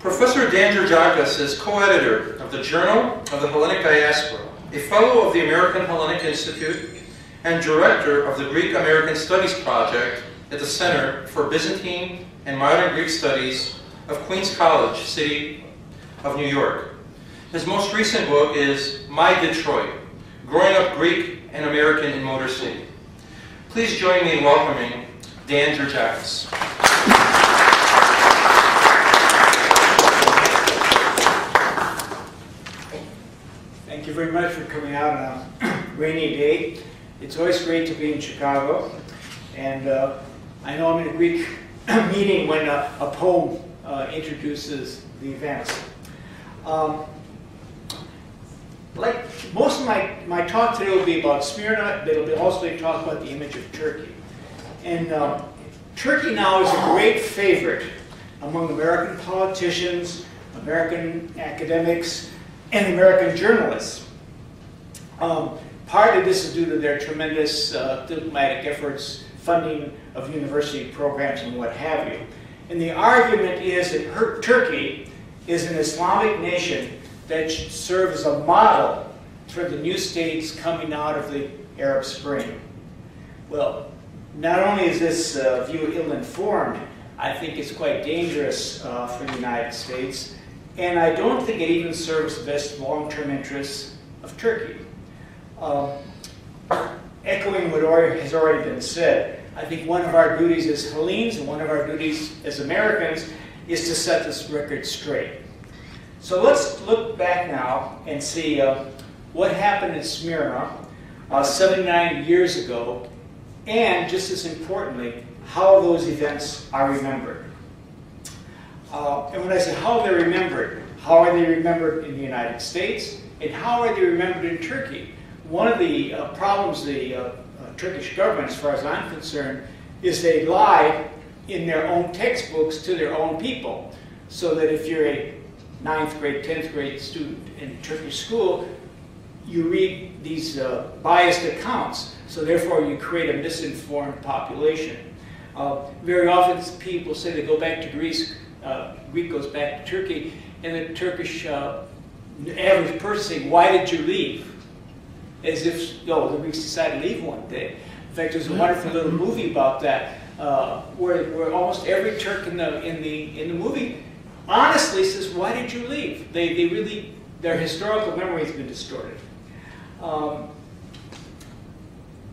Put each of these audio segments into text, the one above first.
Professor Dan Georgakas is co-editor of the Journal of the Hellenic Diaspora, a fellow of the American Hellenic Institute, and director of the Greek American Studies Project at the Center for Byzantine and Modern Greek Studies of Queens College, City of New York. His most recent book is My Detroit, Growing Up Greek and American in Motor City. Please join me in welcoming Dan Georgakas. Thank you very much for coming out on a rainy day. It's always great to be in Chicago. And I know I'm in a Greek meeting when a poem introduces the events. Like most of my talk today will be about Smyrna, but it'll also be talk about the image of Turkey. And Turkey now is a great favorite among American politicians, American academics, and American journalists. Part of this is due to their tremendous diplomatic efforts, funding of university programs, and what have you. And the argument is that Turkey is an Islamic nation that should serve as a model for the new states coming out of the Arab Spring. Well, not only is this view ill-informed, I think it's quite dangerous for the United States, and I don't think it even serves the best long-term interests of Turkey. Echoing what has already been said, I think one of our duties as Hellenes and one of our duties as Americans is to set this record straight. So let's look back now and see what happened in Smyrna 79 years ago, and just as importantly, how those events are remembered. And when I say how they're remembered, how are they remembered in the United States, and how are they remembered in Turkey? One of the problems the Turkish government, as far as I'm concerned, is they lie in their own textbooks to their own people. So that if you're a 9th grade, 10th grade student in Turkish school, you read these biased accounts. So therefore you create a misinformed population. Very often people say they go back to Greece, Greek goes back to Turkey, and the Turkish average person saying, "Why did you leave?" As if, the Greeks decided to leave one day. In fact, there's a wonderful little movie about that, where almost every Turk in the movie honestly says, "Why did you leave?" They really, their historical memory has been distorted.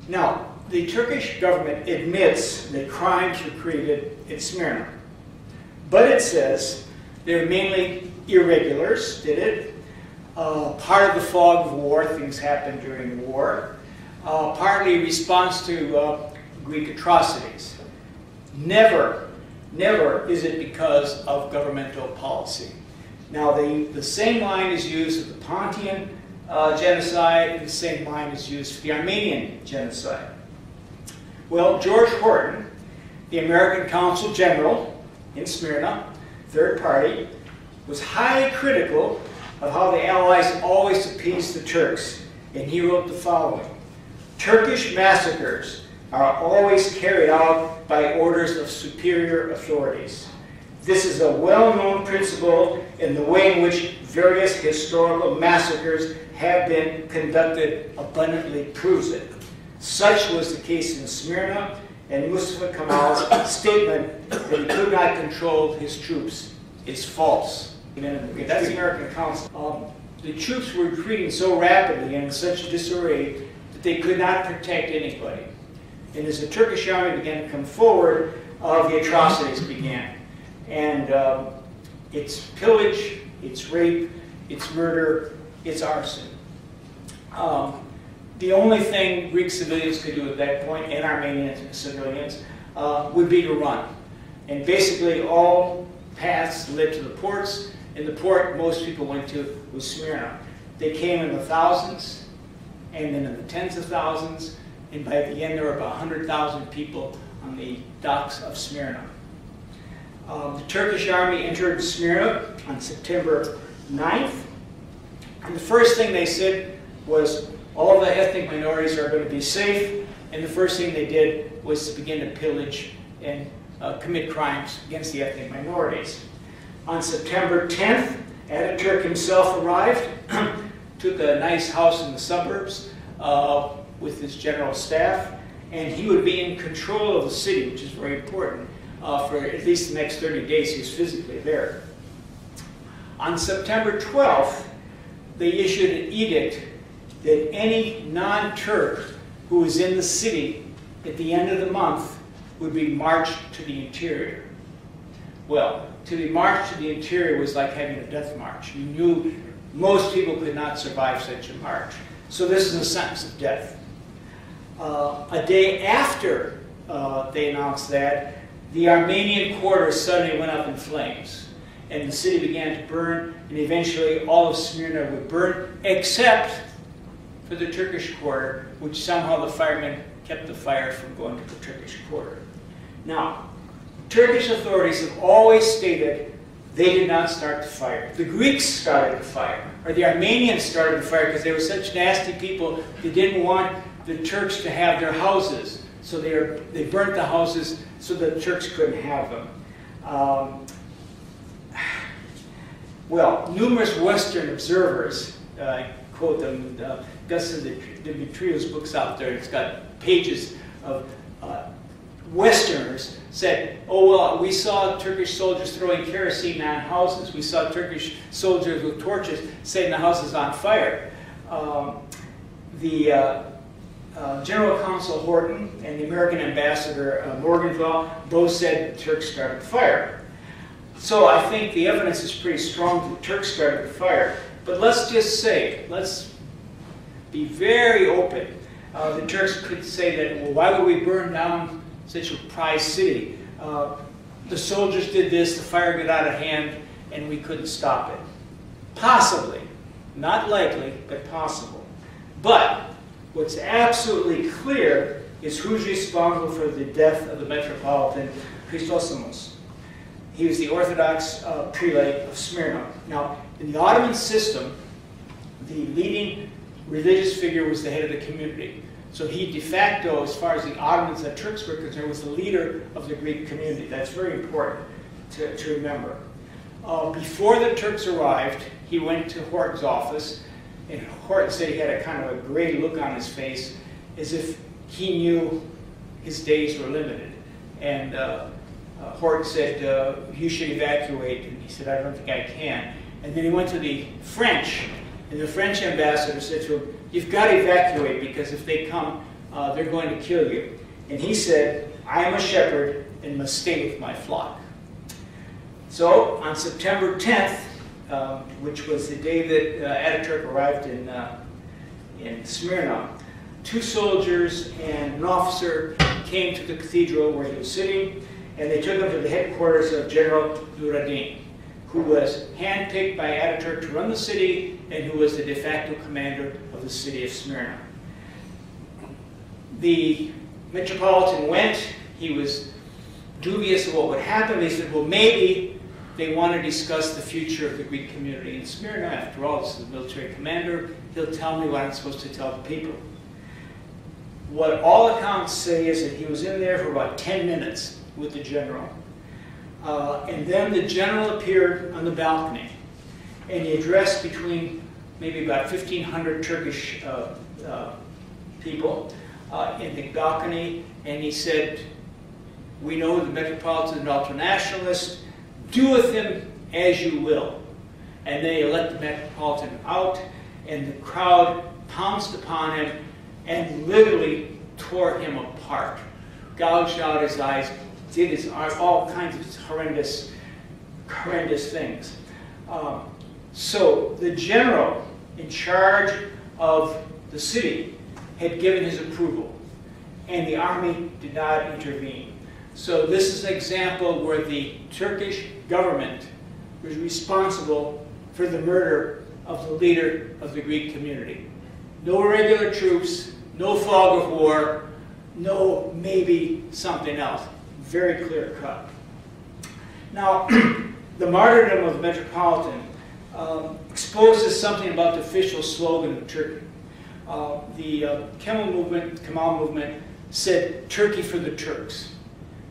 Now, the Turkish government admits that crimes were created in Smyrna, but it says they're mainly irregulars, did it? Part of the fog of war, things happened during the war, partly a response to Greek atrocities. Never is it because of governmental policy. Now, the same line is used for the Pontian genocide, and the same line is used for the Armenian genocide. Well, George Horton, the American Consul General in Smyrna, third party, was highly critical of how the Allies always appeased the Turks, and he wrote the following: "Turkish massacres are always carried out by orders of superior authorities. This is a well-known principle in the way in which various historical massacres have been conducted abundantly proves it. Such was the case in Smyrna, and Mustafa Kemal's statement that he could not control his troops is false." That's the American Council. The troops were retreating so rapidly and in such disarray that they could not protect anybody. And as the Turkish army began to come forward, the atrocities began. And it's pillage, it's rape, it's murder, it's arson. The only thing Greek civilians could do at that point, and Armenian civilians, would be to run. And basically all paths led to the ports, and the port most people went to was Smyrna. They came in the thousands, and then in the tens of thousands, and by the end there were about 100,000 people on the docks of Smyrna. The Turkish army entered Smyrna on September 9th, and the first thing they said was all the ethnic minorities are going to be safe, and the first thing they did was to begin to pillage and commit crimes against the ethnic minorities. On September 10th, Ataturk himself arrived, took a nice house in the suburbs with his general staff, and he would be in control of the city, which is very important. For at least the next 30 days, he was physically there. On September 12th, they issued an edict that any non-Turk who was in the city at the end of the month would be marched to the interior. Well, to be marched to the interior was like having a death march. You knew most people could not survive such a march. So this is a sentence of death. A day after they announced that, the Armenian quarter suddenly went up in flames, and the city began to burn, and eventually all of Smyrna would burn, except for the Turkish quarter, which somehow the firemen kept the fire from going to the Turkish quarter. Now, Turkish authorities have always stated they did not start the fire. The Greeks started the fire, or the Armenians started the fire because they were such nasty people, they didn't want the Turks to have their houses. So they burnt the houses so the Turks couldn't have them. Well, numerous Western observers, I quote them, Gus Dimitriou's book's out there, it's got pages of Westerners said, oh well, we saw Turkish soldiers throwing kerosene on houses. We saw Turkish soldiers with torches setting the houses on fire. General Counsel Horton and the American ambassador Morgenthau both said the Turks started the fire. So I think the evidence is pretty strong that the Turks started the fire. But let's just say, let's be very open. The Turks could say that, well, why would we burn down such a prized city? The soldiers did this, the fire got out of hand, and we couldn't stop it. Possibly. Not likely, but possible. But what's absolutely clear is who's responsible for the death of the Metropolitan Chrysostomos. He was the Orthodox prelate of Smyrna. Now, in the Ottoman system, the leading religious figure was the head of the community. So he de facto, as far as the Ottomans and Turks were concerned, was the leader of the Greek community. That's very important to remember. Before the Turks arrived, he went to Horton's office, and Horton said he had a kind of a gray look on his face, as if he knew his days were limited. And Horton said, you should evacuate. And he said, I don't think I can. And then he went to the French, and the French ambassador said to him, you've got to evacuate, because if they come, they're going to kill you. And he said, I am a shepherd and must stay with my flock. So on September 10th, which was the day that Ataturk arrived in Smyrna, 2 soldiers and an officer came to the cathedral where he was sitting, and they took him to the headquarters of General Nuradin, who was handpicked by Ataturk to run the city and who was the de facto commander of the city of Smyrna. The Metropolitan went. He was dubious of what would happen. He said, well, maybe they want to discuss the future of the Greek community in Smyrna. After all, this is the military commander. He'll tell me what I'm supposed to tell the people. What all accounts say is that he was in there for about 10 minutes with the general. And then the general appeared on the balcony, and he addressed between maybe about 1,500 Turkish people in the balcony, and he said, we know the Metropolitan is an ultranationalist, do with him as you will. And they let the Metropolitan out, and the crowd pounced upon him and literally tore him apart, gouged out his eyes, did his all kinds of horrendous things. So the general in charge of the city had given his approval, and the army did not intervene. So this is an example where the Turkish government was responsible for the murder of the leader of the Greek community. No regular troops, no fog of war, no maybe something else. Very clear cut. Now, the martyrdom of the Metropolitan exposes something about the official slogan of Turkey. The Kemal movement said, Turkey for the Turks.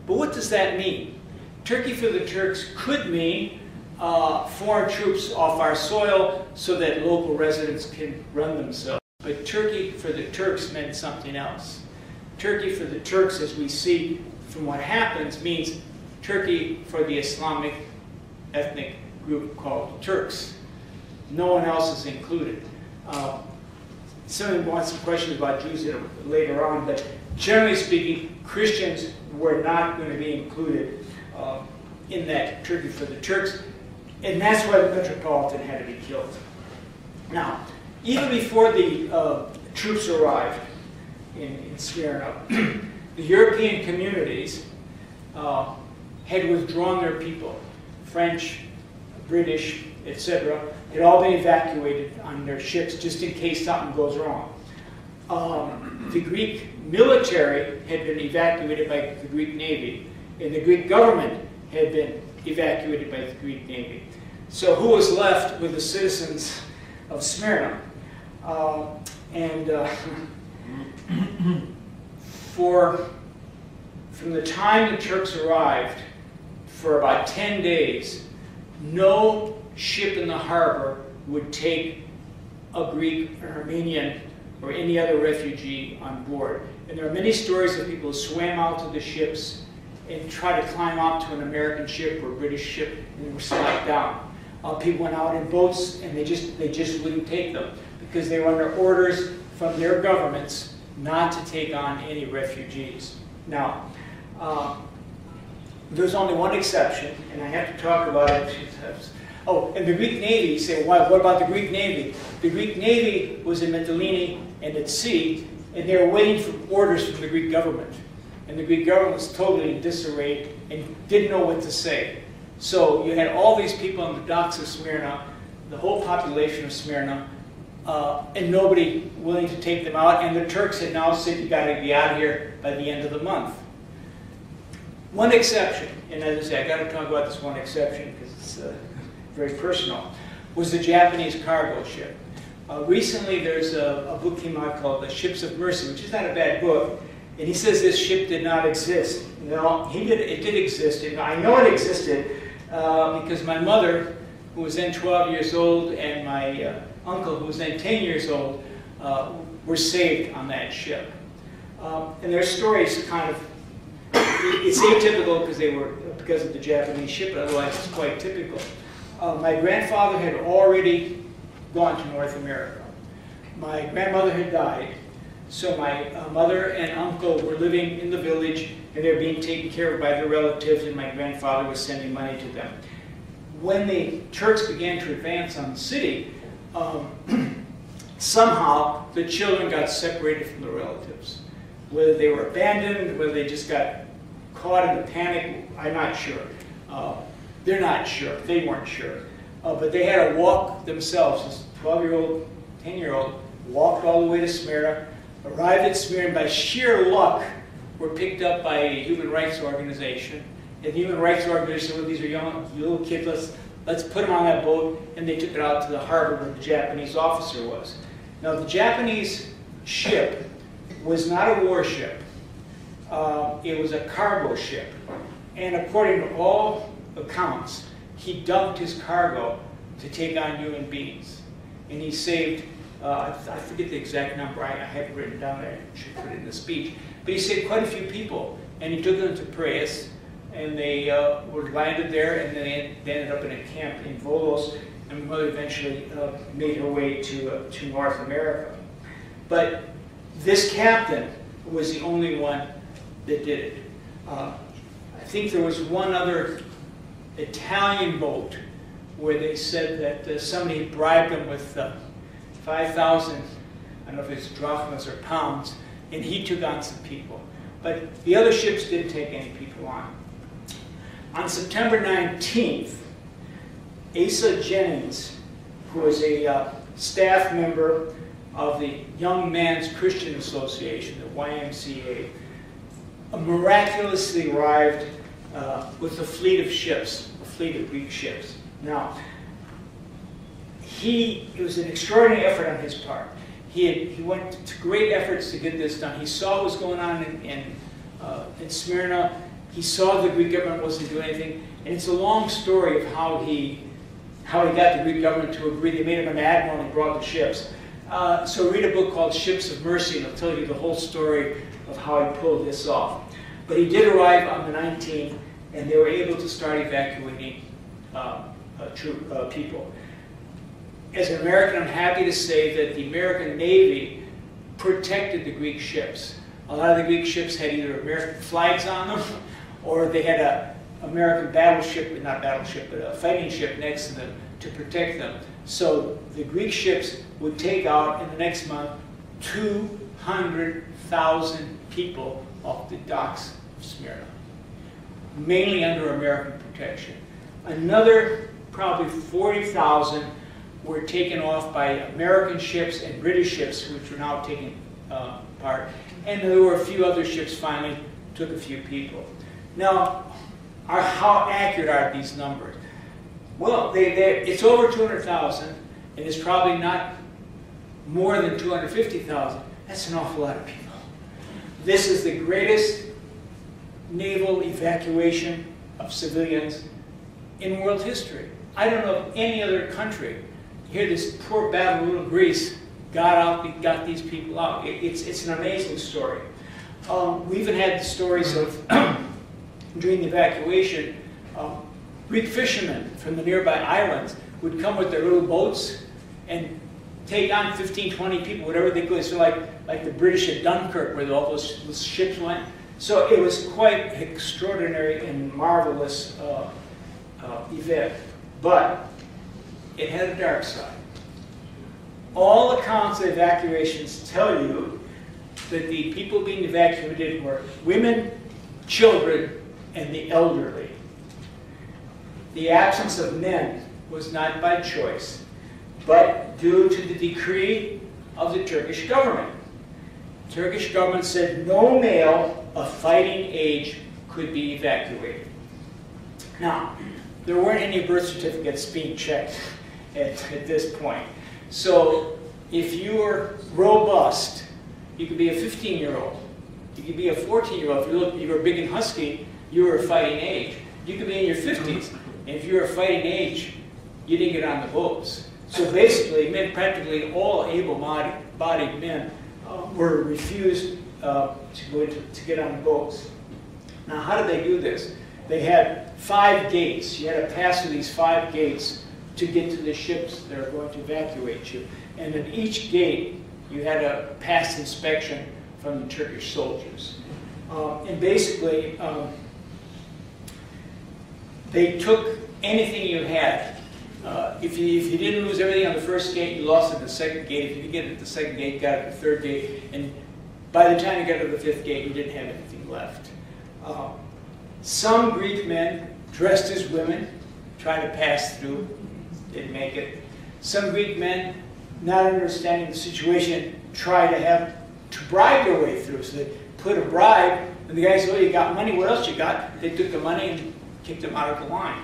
But what does that mean? Turkey for the Turks could mean foreign troops off our soil so that local residents can run themselves. But Turkey for the Turks meant something else. Turkey for the Turks, as we see from what happens, means Turkey for the Islamic ethnic group called Turks. No one else is included. Someone wants some questions about Jews later on, but generally speaking, Christians were not going to be included in that Turkey for the Turks, and that's why the Metropolitan had to be killed. Now, even before the troops arrived in Smyrna, the European communities had withdrawn their people. French, British, etc. had all been evacuated on their ships just in case something goes wrong. The Greek military had been evacuated by the Greek Navy, and the Greek government had been evacuated by the Greek Navy. So who was left with the citizens of Smyrna? From the time the Turks arrived, for about 10 days, no ship in the harbor would take a Greek or Armenian or any other refugee on board. And there are many stories of people who swam out to the ships and tried to climb out to an American ship or a British ship and they were slapped down. People went out in boats and they just wouldn't take them because they were under orders from their governments not to take on any refugees. Now, there's only one exception, and I have to talk about it. Oh, and the Greek Navy, you say, what about the Greek Navy? The Greek Navy was in Mytilene and at sea, and they were waiting for orders from the Greek government. And the Greek government was totally in disarray and didn't know what to say. So you had all these people on the docks of Smyrna, the whole population of Smyrna, and nobody willing to take them out. And the Turks had now said, you got to be out of here by the end of the month. One exception, and as I say, I got to talk about this one exception because it's very personal, was the Japanese cargo ship. Recently, there's a book came out called The Ships of Mercy, which is not a bad book, and he says this ship did not exist. No, it did exist, and I know it existed because my mother, who was then 12 years old, and my uncle, who was then 10 years old, were saved on that ship. And their stories kind of, it's atypical because of the Japanese ship, but otherwise it's quite typical. My grandfather had already gone to North America. My grandmother had died, so my mother and uncle were living in the village, and they were being taken care of by their relatives, and my grandfather was sending money to them. When the Turks began to advance on the city, somehow the children got separated from the relatives. Whether they were abandoned, whether they just got caught in the panic, I'm not sure. They're not sure. They weren't sure. But they had to walk themselves. This 12-year-old, 10-year-old walked all the way to Smyrna, arrived at Smyrna, by sheer luck, were picked up by a human rights organization. And the human rights organization said, well, these are young, little kids, let's put them on that boat, and they took it out to the harbor where the Japanese officer was. Now, the Japanese ship was not a warship. It was a cargo ship. And according to all accounts, he dumped his cargo to take on human beings. And he saved, I forget the exact number, I have it written down, I should put it in the speech, but he saved quite a few people. And he took them to Piraeus, and they were landed there, and then they ended up in a camp in Volos, and my mother eventually made her way to North America. But this captain was the only one that did it. I think there was one other Italian boat where they said that somebody had bribed them with 5,000, I don't know if it's drachmas or pounds, and he took on some people. But the other ships didn't take any people on. On September 19th, Asa Jennings, who was a staff member of the Young Man's Christian Association, the YMCA, miraculously arrived with a fleet of ships, a fleet of Greek ships. Now, it was an extraordinary effort on his part. He went to great efforts to get this done. He saw what was going on in Smyrna. He saw the Greek government wasn't doing anything. And it's a long story of how he how he got the Greek government to agree. They made him an admiral and he brought the ships. So read a book called Ships of Mercy, and it'll tell you the whole story of how he pulled this off. But he did arrive on the 19th, and they were able to start evacuating people. As an American, I'm happy to say that the American Navy protected the Greek ships. A lot of the Greek ships had either American flags on them, or they had an American battleship, not battleship, but a fighting ship next to them to protect them. So the Greek ships would take out, in the next month, 200,000 people off the docks of Smyrna, mainly under American protection. Another probably 40,000 were taken off by American ships and British ships, which were now taking part. And there were a few other ships finally took a few people. Now, how accurate are these numbers? Well, it's over 200,000, and it's probably not more than 250,000. That's an awful lot of people. This is the greatest naval evacuation of civilians in world history. I don't know of any other country. Here, this poor battle little Greece got out, got these people out. It's an amazing story. We even had the stories of, during the evacuation, Greek fishermen from the nearby islands would come with their little boats and take on 15, 20 people, whatever they could. So like the British at Dunkirk, where all those ships went. So it was quite extraordinary and marvelous event. But it had a dark side. All accounts of evacuations tell you that the people being evacuated were women, children, and the elderly. The absence of men was not by choice, but due to the decree of the Turkish government. The Turkish government said no male of fighting age could be evacuated. Now, there weren't any birth certificates being checked at this point. So if you were robust, you could be a 15-year-old. You could be a 14-year-old. If you were big and husky, you were a fighting age. You could be in your 50s. And if you were a fighting age, you didn't get on the boats. So basically, practically all able-bodied men were refused to get on the boats. Now, how did they do this? They had 5 gates. You had to pass through these 5 gates to get to the ships that are going to evacuate you. And at each gate, you had a pass inspection from the Turkish soldiers. And basically, they took anything you had. If you didn't lose everything on the first gate, you lost it at the second gate. If you didn't get it at the second gate, you got it at the third gate. And by the time you got to the 5th gate, you didn't have anything left. Some Greek men, dressed as women, tried to pass through. Didn't make it. Some Greek men, not understanding the situation, tried to bribe their way through. So they put a bribe, and the guy said, "Oh, you got money? What else you got?" They took the money and kicked them out of the line.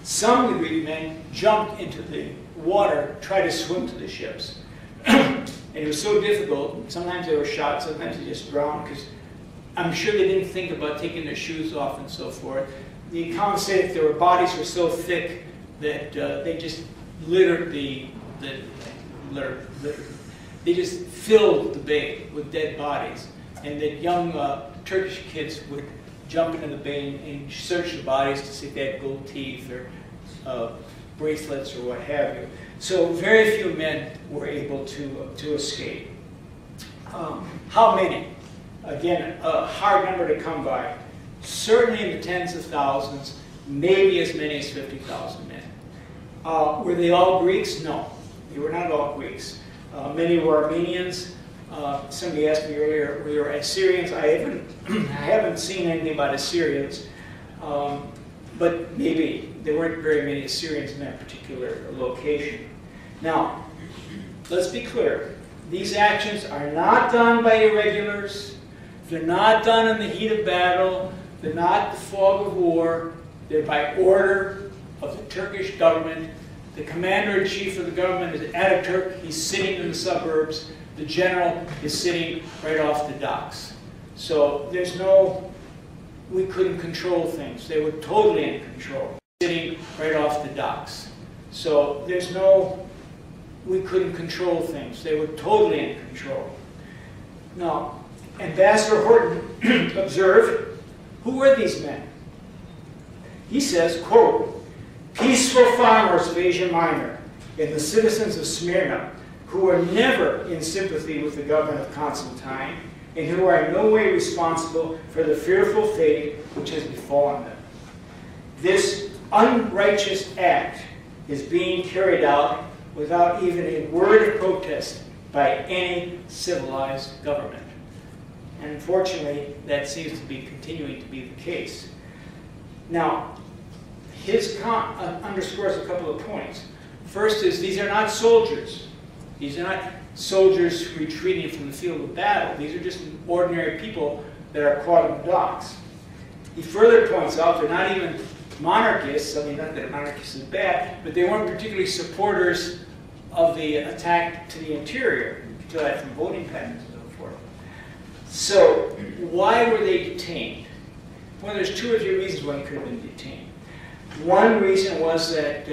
Some of the Greek men jumped into the water, tried to swim to the ships. And it was so difficult. Sometimes they were shot, sometimes they just drowned, because I'm sure they didn't think about taking their shoes off and so forth. The accounts say that their bodies were so thick that they just littered they just filled the bay with dead bodies. And that young Turkish kids would jump into the bay and search the bodies to see if they had gold teeth or bracelets or what have you. So very few men were able to escape. How many? Again, a hard number to come by. Certainly in the tens of thousands, maybe as many as 50,000 men. Were they all Greeks? No, they were not all Greeks. Many were Armenians. Somebody asked me earlier, were there Assyrians? I haven't seen anything about Assyrians, but maybe there weren't very many Assyrians in that particular location. Now, let's be clear. These actions are not done by irregulars. They're not done in the heat of battle. They're not the fog of war. They're by order of the Turkish government. The commander-in-chief of the government is Ataturk. He's sitting in the suburbs. The general is sitting right off the docks. So there's no, we couldn't control things. They were totally in control. Sitting right off the docks. So there's no, we couldn't control things. They were totally in control. Now, Ambassador Horton observed, who were these men? He says, quote, peaceful farmers of Asia Minor and the citizens of Smyrna, who were never in sympathy with the government of Constantine, and who are in no way responsible for the fearful fate which has befallen them. This unrighteous act is being carried out without even a word of protest by any civilized government. And unfortunately, that seems to be continuing to be the case. Now, his underscores a couple of points. First is, these are not soldiers. These are not soldiers retreating from the field of battle. These are just ordinary people that are caught in the docks. He further points out they're not even monarchists. I mean, not that monarchists is bad, but they weren't particularly supporters of the attack to the interior, to that from voting patterns and so forth. So, why were they detained? Well, there's 2 or 3 reasons why he could have been detained. One reason was that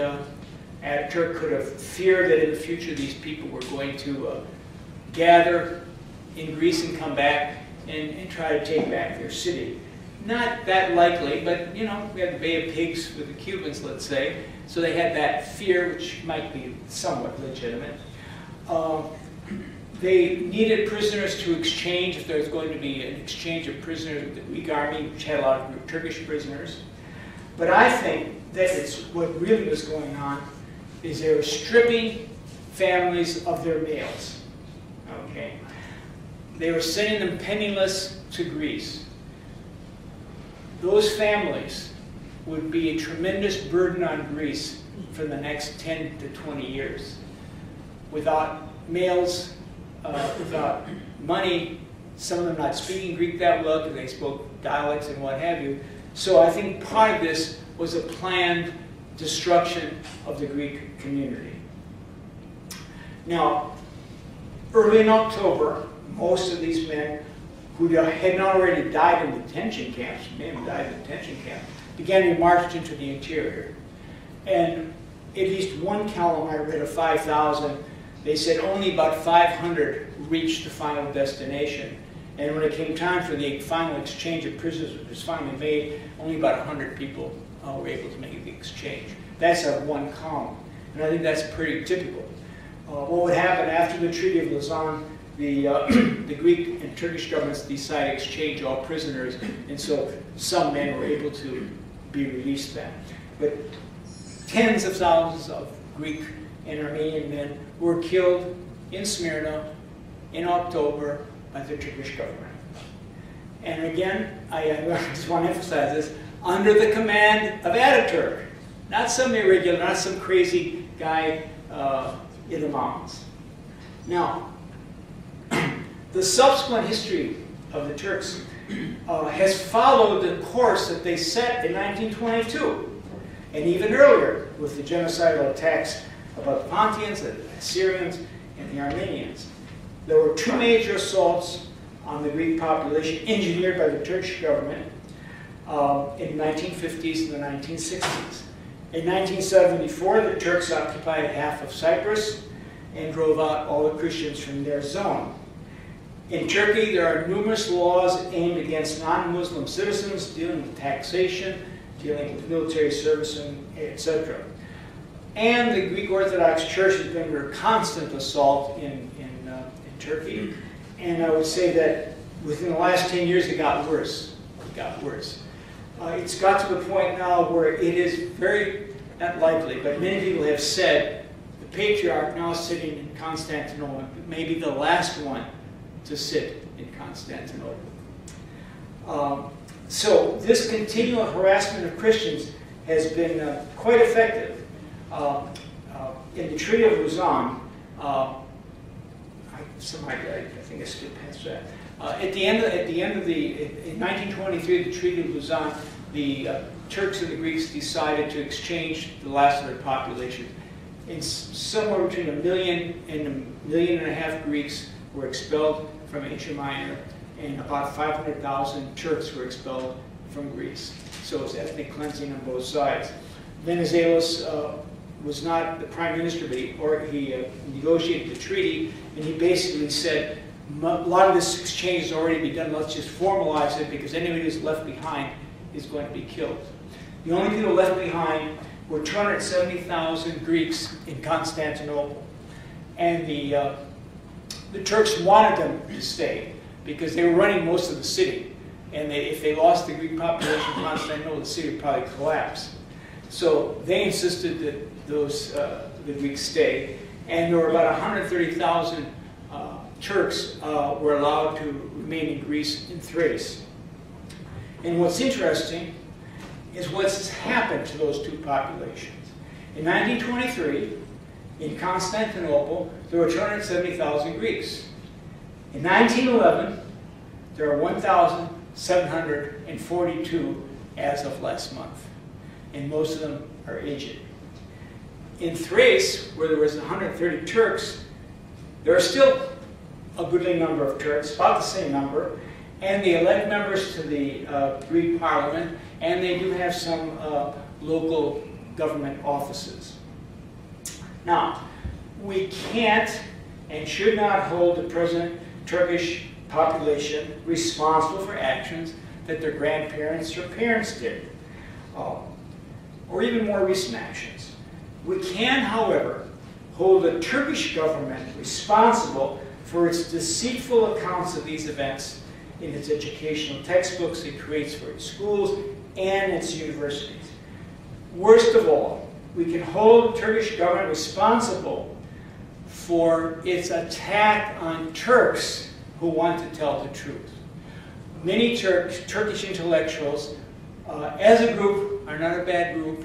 Ataturk could have feared that in the future these people were going to gather in Greece and come back and try to take back their city. Not that likely, but you know, we had the Bay of Pigs with the Cubans, let's say, so they had that fear, which might be somewhat legitimate. They needed prisoners to exchange if there was going to be an exchange of prisoners with the Greek army, which had a lot of Turkish prisoners. But I think that what really was going on is they were stripping families of their males. Okay, they were sending them penniless to Greece. Those families would be a tremendous burden on Greece for the next 10 to 20 years. Without males, without money, some of them not speaking Greek that well because they spoke dialects and what have you. So I think part of this was a planned destruction of the Greek community. Now, early in October, most of these men who had not already died in detention camps, may have died in detention camps, began to be marched into the interior. And at least one column I read of 5,000, they said only about 500 reached the final destination. And when it came time for the final exchange of prisoners, which was finally made, only about 100 people were able to make the exchange. That's our one column. And I think that's pretty typical. What would happen after the Treaty of Lausanne, the Greek and Turkish governments decided to exchange all prisoners, and so some men were able to be released then. But tens of thousands of Greek and Armenian men were killed in Smyrna in October by the Turkish government. And again, I just want to emphasize this, under the command of Ataturk, not some irregular, not some crazy guy in the mountains. Now, the subsequent history of the Turks has followed the course that they set in 1922, and even earlier with the genocidal attacks about the Pontians, the Assyrians, and the Armenians. There were 2 major assaults on the Greek population engineered by the Turkish government in the 1950s and the 1960s. In 1974, the Turks occupied half of Cyprus and drove out all the Christians from their zone. In Turkey, there are numerous laws aimed against non-Muslim citizens, dealing with taxation, dealing with military service, etc. And the Greek Orthodox Church has been under constant assault in Turkey. And I would say that within the last 10 years, it got worse. It got worse. It's got to the point now where it is very, not likely, but many people have said the patriarch now sitting in Constantinople may be the last one to sit in Constantinople. So this continual harassment of Christians has been quite effective. In the Treaty of Lausanne, I think I skipped past that. In 1923, the Treaty of Lausanne, the Turks and the Greeks decided to exchange the last of their population. And somewhere between 1 million and 1.5 million Greeks were expelled from Asia Minor, and about 500,000 Turks were expelled from Greece. So it was ethnic cleansing on both sides. Venizelos was not the prime minister, but he negotiated the treaty, and he basically said, a lot of this exchange has already been done, let's just formalize it, because anybody who's left behind is going to be killed. The only people left behind were 270,000 Greeks in Constantinople. And the Turks wanted them to stay, because they were running most of the city. And if they lost the Greek population in Constantinople, the city would probably collapse. So they insisted that the Greeks stay. And there were about 130,000 Turks were allowed to remain in Greece in Thrace. And what's interesting is what's happened to those two populations. In 1923, in Constantinople, there were 270,000 Greeks. In 1911, there are 1,742 as of last month, and most of them are aged. In Thrace, where there was 130 Turks, there are still a goodly number of Turks, about the same number, and they elect members to the Greek parliament, and they do have some local government offices. Now, we can't and should not hold the present Turkish population responsible for actions that their grandparents or parents did, or even more recent actions. We can, however, hold the Turkish government responsible for its deceitful accounts of these events in its educational textbooks it creates for its schools and its universities. Worst of all, we can hold the Turkish government responsible for its attack on Turks who want to tell the truth. Many Turkish intellectuals, as a group, are not a bad group.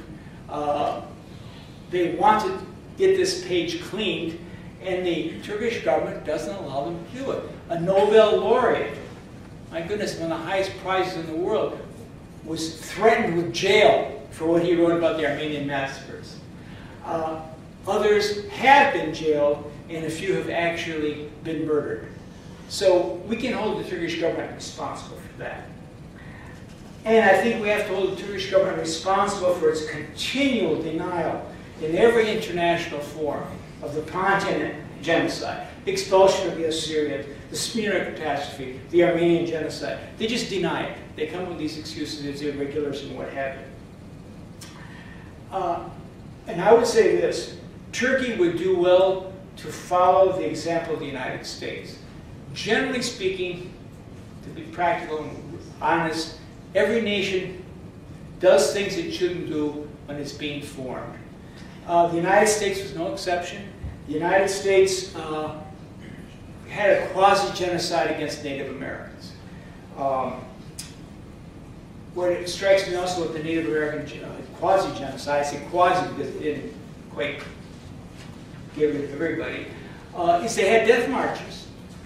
They want to get this page cleaned, and the Turkish government doesn't allow them to do it. A Nobel laureate, my goodness, one of the highest prizes in the world, was threatened with jail for what he wrote about the Armenian massacres. Others have been jailed, and a few have actually been murdered. So we can hold the Turkish government responsible for that. And I think we have to hold the Turkish government responsible for its continual denial in every international forum of the Pontian genocide, expulsion of the Assyrians, the Smyrna catastrophe, the Armenian genocide. They just deny it. They come with these excuses as irregulars and what have you. And I would say this, Turkey would do well to follow the example of the United States. Generally speaking, to be practical and honest, every nation does things it shouldn't do when it's being formed. The United States was no exception. The United States had a quasi-genocide against Native Americans. What strikes me also with the Native American quasi-genocide, I say quasi because it didn't quite give it to everybody, is they had death marches.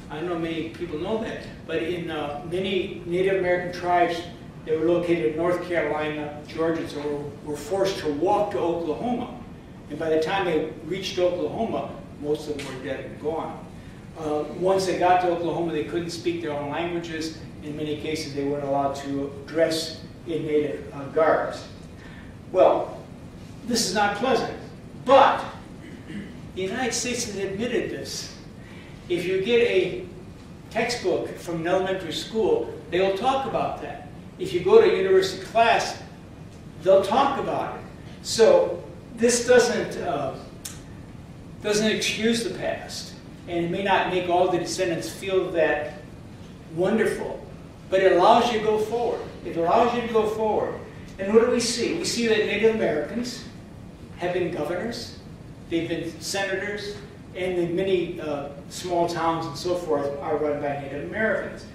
I don't know many people know that, but in many Native American tribes that were located in North Carolina, Georgia, so were forced to walk to Oklahoma. And by the time they reached Oklahoma, most of them were dead and gone. Once they got to Oklahoma, they couldn't speak their own languages. In many cases, they weren't allowed to dress in native garbs. Well, this is not pleasant, but the United States has admitted this. If you get a textbook from an elementary school, they will talk about that. If you go to a university class, they'll talk about it. So this doesn't excuse the past, and it may not make all the descendants feel that wonderful, but it allows you to go forward. It allows you to go forward. And what do we see? We see that Native Americans have been governors, they've been senators, and in many small towns and so forth are run by Native Americans.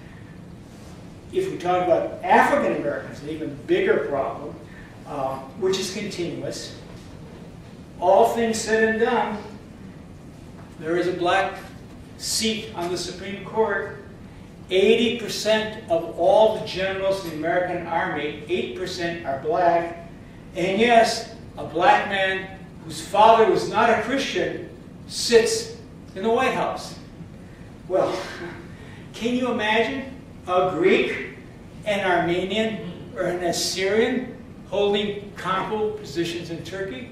If we talk about African Americans, an even bigger problem, which is continuous, all things said and done, there is a black seat on the Supreme Court. 80% of all the generals in the American Army, 8% are black. And yes, a black man whose father was not a Christian sits in the White House. Well, can you imagine a Greek, an Armenian, or an Assyrian holding comparable positions in Turkey?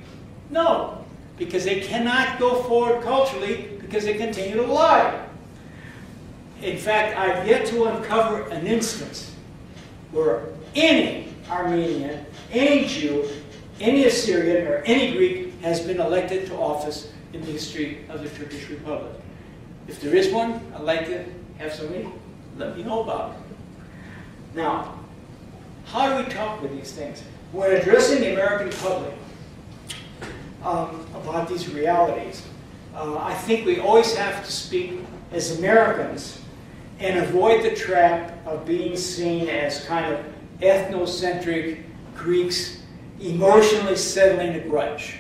No, because they cannot go forward culturally because they continue to lie. In fact, I've yet to uncover an instance where any Armenian, any Jew, any Assyrian, or any Greek has been elected to office in the history of the Turkish Republic. If there is one, I'd like to have somebody let me know about it. Now, how do we talk with these things? When addressing the American public about these realities, I think we always have to speak as Americans and avoid the trap of being seen as kind of ethnocentric Greeks emotionally settling a grudge.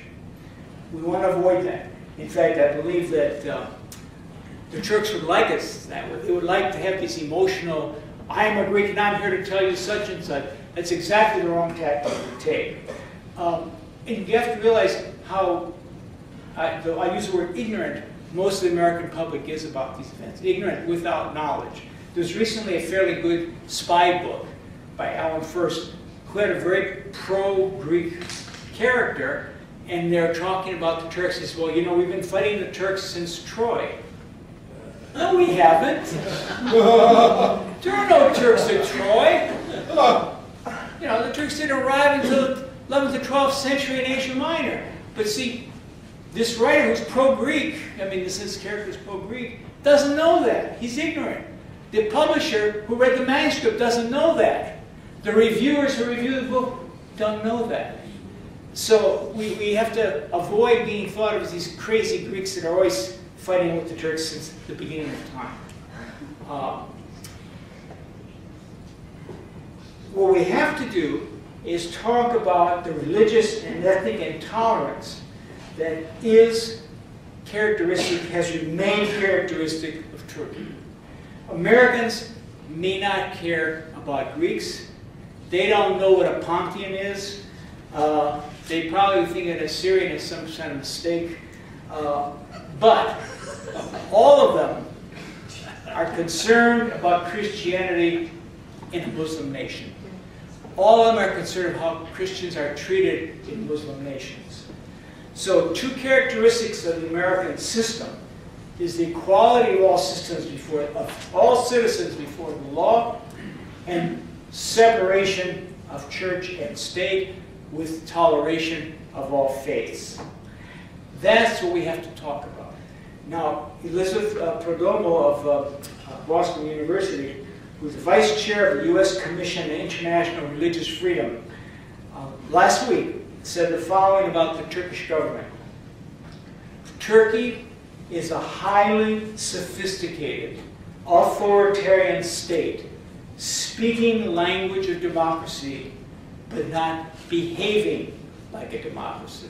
We want to avoid that. In fact, I believe that the Turks would like us that way. They would like to have this emotional, I am a Greek and I'm here to tell you such and such. That's exactly the wrong tactic to take. And you have to realize how, I use the word ignorant, most of the American public is about these events. Ignorant without knowledge. There's recently a fairly good spy book by Alan First, who had a very pro-Greek character, and they're talking about the Turks. He says, well, you know, we've been fighting the Turks since Troy. No, we haven't. There are no Turks at Troy. You know, the Turks didn't arrive until the 11th or 12th century in Asia Minor. But see, this writer who's pro-Greek, I mean, this character is pro-Greek, doesn't know that. He's ignorant. The publisher who read the manuscript doesn't know that. The reviewers who review the book don't know that. So we have to avoid being thought of as these crazy Greeks that are always fighting with the Turks since the beginning of time. What we have to do is talk about the religious and ethnic intolerance that is characteristic, has remained characteristic of Turkey. Americans may not care about Greeks. They don't know what a Pontian is. They probably think an Assyrian is some kind of mistake. But all of them are concerned about Christianity in a Muslim nation. All of them are concerned how Christians are treated in Muslim nations. So two characteristics of the American system is the equality of all all citizens before the law, and separation of church and state with toleration of all faiths. That's what we have to talk about. Now, Elizabeth Perdomo of Boston University, who's the vice chair of the U.S. Commission on International Religious Freedom, last week said the following about the Turkish government. Turkey is a highly sophisticated, authoritarian state, speaking the language of democracy, but not behaving like a democracy.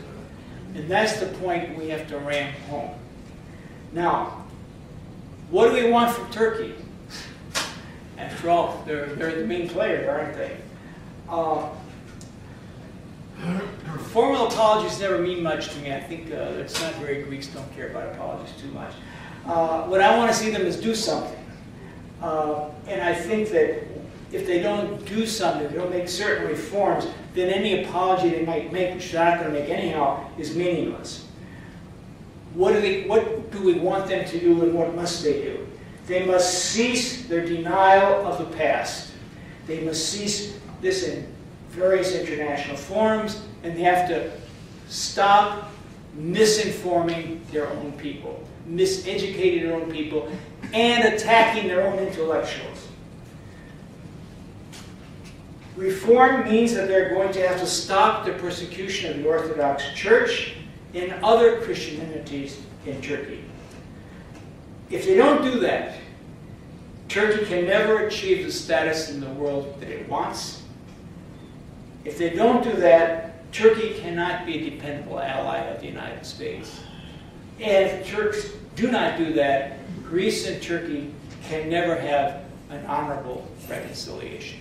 And that's the point we have to ram home. Now, what do we want from Turkey? After all, they're the main players, aren't they? Formal apologies never mean much to me. I think it's not very, Greeks don't care about apologies too much. What I want to see them is do something. And I think that if they don't do something, if they don't make certain reforms, then any apology they might make, which they're not going to make anyhow, is meaningless. What do we want them to do, and what must they do? They must cease their denial of the past. They must cease this in various international forums, and they have to stop misinforming their own people, miseducating their own people, and attacking their own intellectuals. Reform means that they're going to have to stop the persecution of the Orthodox Church and other Christian entities in Turkey. If they don't do that, Turkey can never achieve the status in the world that it wants. If they don't do that, Turkey cannot be a dependable ally of the United States. And if Turks do not do that, Greece and Turkey can never have an honorable reconciliation.